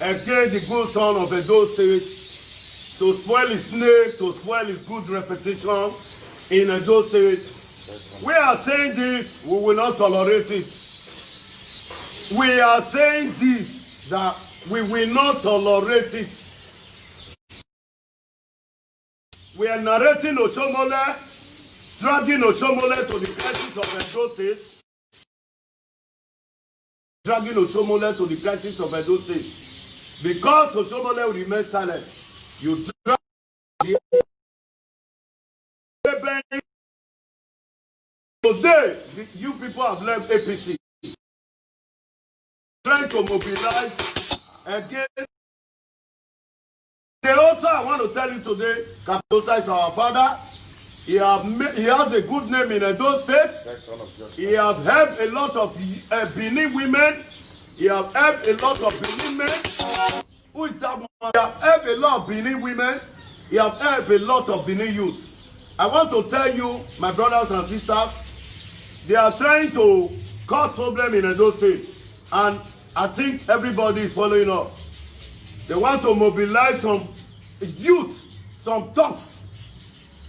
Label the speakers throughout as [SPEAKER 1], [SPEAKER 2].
[SPEAKER 1] against the good son of Edo State, to spoil his name, to spoil his good reputation in Edo State. We are saying this, we will not tolerate it. We are saying this, that we will not tolerate it. We are narrating Oshomole, dragging Oshomole to the crisis of Edo State. Dragging Oshomole to the crisis of Edo State. Because Oshomole will remain silent. You drag the today, you people have left APC. Trying to mobilize against. Also, I want to tell you today, Kaptosa is our father. He has a good name in Edo State. He has helped a lot of Benin women. He has helped a lot of Benin men. Who is that man? He has helped a lot of Benin women. He has helped a lot of Benin youth. I want to tell you, my brothers and sisters, they are trying to cause problem in Edo State. And I think everybody is following up. They want to mobilize some youth, some thugs,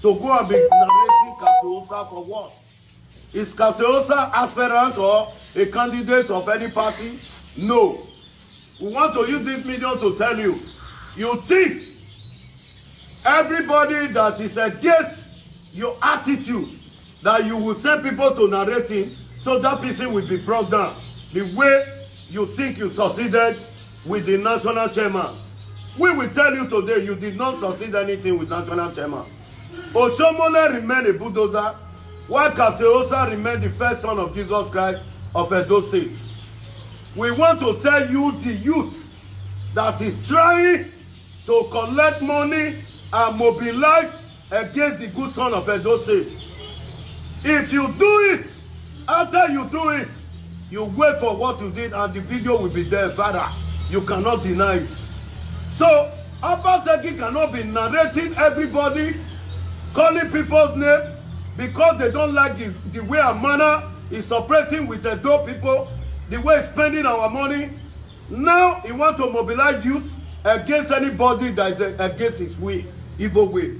[SPEAKER 1] to go and be narrating Kaptosa for what? Is Kaptosa aspirant or a candidate of any party? No. We want to use this medium to tell you, you think everybody that is against your attitude, that you will send people to narrating, so that person will be brought down. The way you think you succeeded with the national chairman. We will tell you today, you did not succeed anything with national chairman. Oshomole remained a bulldozer, while Kaptosa remained the first son of Jesus Christ of Edo State. We want to tell you, the youth that is trying to collect money and mobilize against the good son of Edo State. If you do it, after you do it, you wait for what you did and the video will be there, brother. You cannot deny it. So, Obaseki cannot be narrating everybody, calling people's name, because they don't like the way Amana is operating with the Edo people, the way he's spending our money. Now, he wants to mobilize youth against anybody that is against his way, evil way.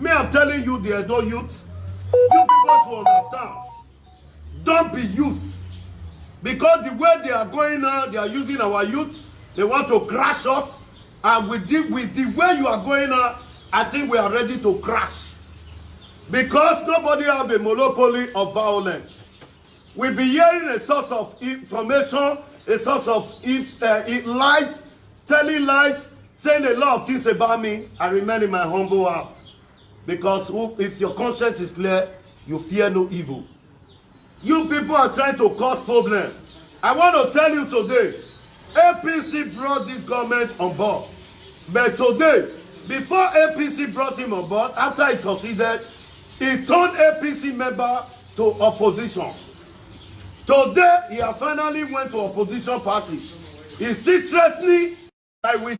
[SPEAKER 1] Me, I'm telling you, the Edo youth, you people should understand. Don't be youth. Because the way they are going now, they are using our youth. They want to crash us. And with the way you are going now, I think we are ready to crash. Because nobody has a monopoly of violence. We'll be hearing a source of information, a source of lies, telling lies, saying a lot of things about me. I remain in my humble house. Because if your conscience is clear, you fear no evil. You people are trying to cause problem. I want to tell you today, APC brought this government on board. But today, before APC brought him on board, after he succeeded, he turned APC member to opposition. Today, he has finally went to opposition party. He's still threatening that with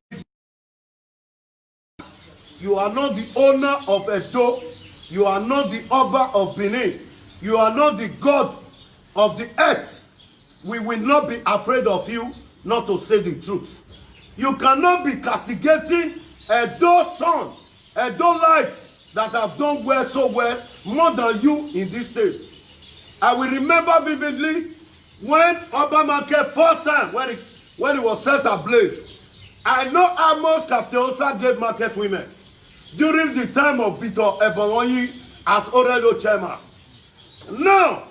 [SPEAKER 1] you are not the owner of Edo. You are not the Oba of Benin. You are not the God of the earth. We will not be afraid of you, not to say the truth. You cannot be castigating Edo son, Edo lights that have done well, so well, more than you in this state. I will remember vividly when Obamacare first time, when it was set ablaze. I know how much Kaptosa gave market women during the time of Victor Ebonyi as Oredo chairman. Now,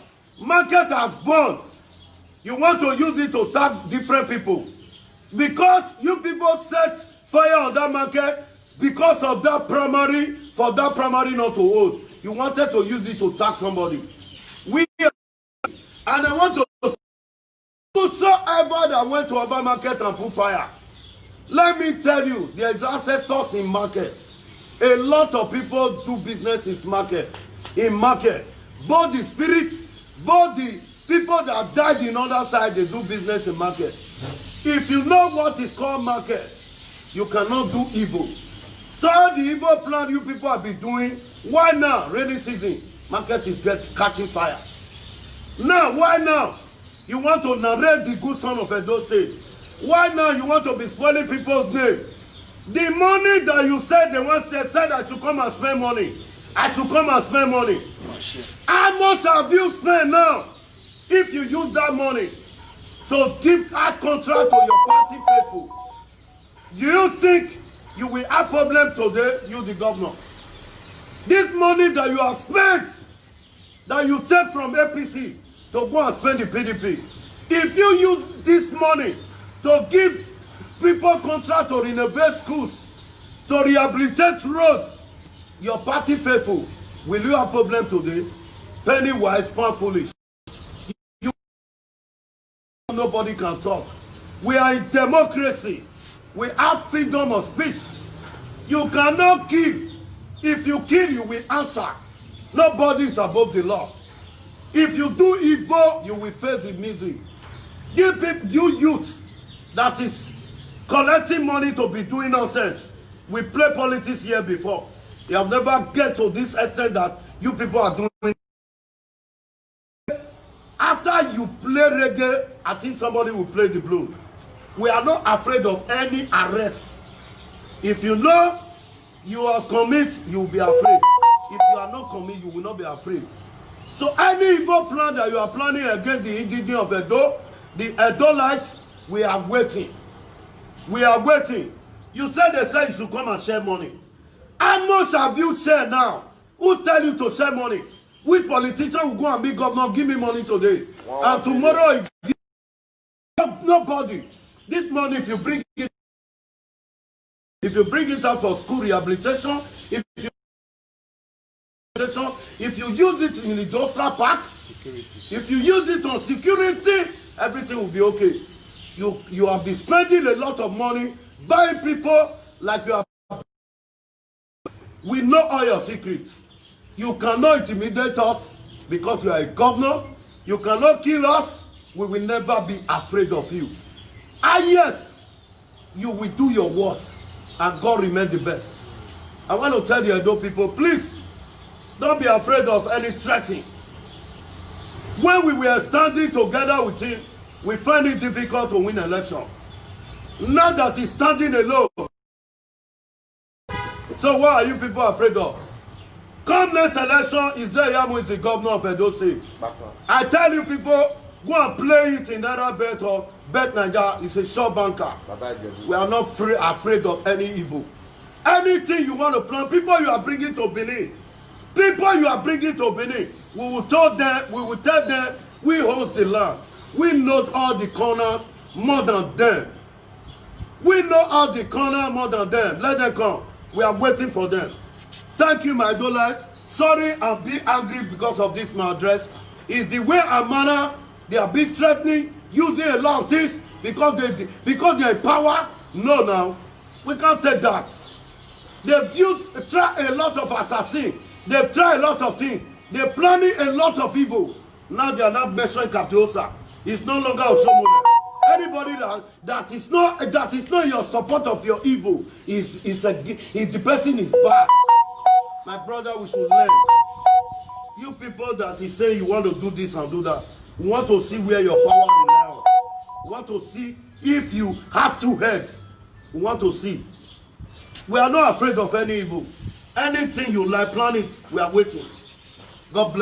[SPEAKER 1] market has burned. You want to use it to tag different people. Because you people set fire on that market because of that primary, for that primary not to hold. You wanted to use it to tag somebody. And I want to whosoever that went to Obamacare and put fire. Let me tell you, there is ancestors in market. A lot of people do business in market. Both the spirit, both the people that died in other side, they do business in market. If you know what is called market, you cannot do evil. So the evil plan you people have been doing, why now? Rainy season, market is catching fire. Now, why now? You want to narrate the good son of Edo State. Why now you want to be spoiling people's name? The money that you said they want said I should come and spend money. I should come and spend money. How much have you spent now? If you use that money to give that contract to your party faithful, do you think you will have problem today, you the governor? This money that you have spent, that you take from APC to go and spend the PDP, if you use this money to give people contract to renovate schools, to rehabilitate roads, your party faithful, will you have problem today? Penny wise, pound foolish. Nobody can talk. We are in democracy. We have freedom of speech. You cannot kill. If you kill, you will answer. Nobody is above the law. If you do evil, you will face the misery. You youth that is collecting money to be doing nonsense. We play politics here before. You have never get to this extent that you people are doing. After you play reggae, I think somebody will play the blues. We are not afraid of any arrest. If you know you are commit, you will be afraid. If you are not commit, you will not be afraid. So any evil plan that you are planning against the indigenous of Edo, the Edolites, we are waiting. We are waiting. You said they said you should come and share money. How much have you shared now? Who tell you to share money? Which politician will go and be governor, give me money today? Wow, and tomorrow, nobody. This money, if you bring it out for school rehabilitation, if you use it in the industrial park, if you use it on security, everything will be okay. You have been spending a lot of money buying people like you are. We know all your secrets. You cannot intimidate us because you are a governor. You cannot kill us. We will never be afraid of you. Yes, you will do your worst and God remain the best. I want to tell the Edo people, please, don't be afraid of any threatening. When we were standing together with him, we find it difficult to win election. Now that he's standing alone, so what are you people afraid of? Come next election, Ize-Iyamu is the governor of Edo State. I tell you people, go and play it in Naira Bet or Bet Naija. It's a sure banker. We are not afraid of any evil. Anything you want to plan, people you are bringing to Benin, we will tell them, we hold the land. We know all the corners more than them. We know all the corners more than them. Let them come. We are waiting for them. Thank you, my Edolites. Sorry, I'm being angry because of this my address. It's the way and manner they are being threatening, using a lot of things because they are power. No, now we can't take that. They've tried a lot of assassins. They've tried a lot of things. They're planning a lot of evil. Now they are not mentioning Kaptiosa. It's no longer Osomole. Anybody that is not in your support of your evil is the person is bad. My brother, we should learn. You people that is saying you want to do this and do that, we want to see where your power is now. We want to see if you have two heads. We want to see. We are not afraid of any evil. Anything you like, plan it. We are waiting. God bless.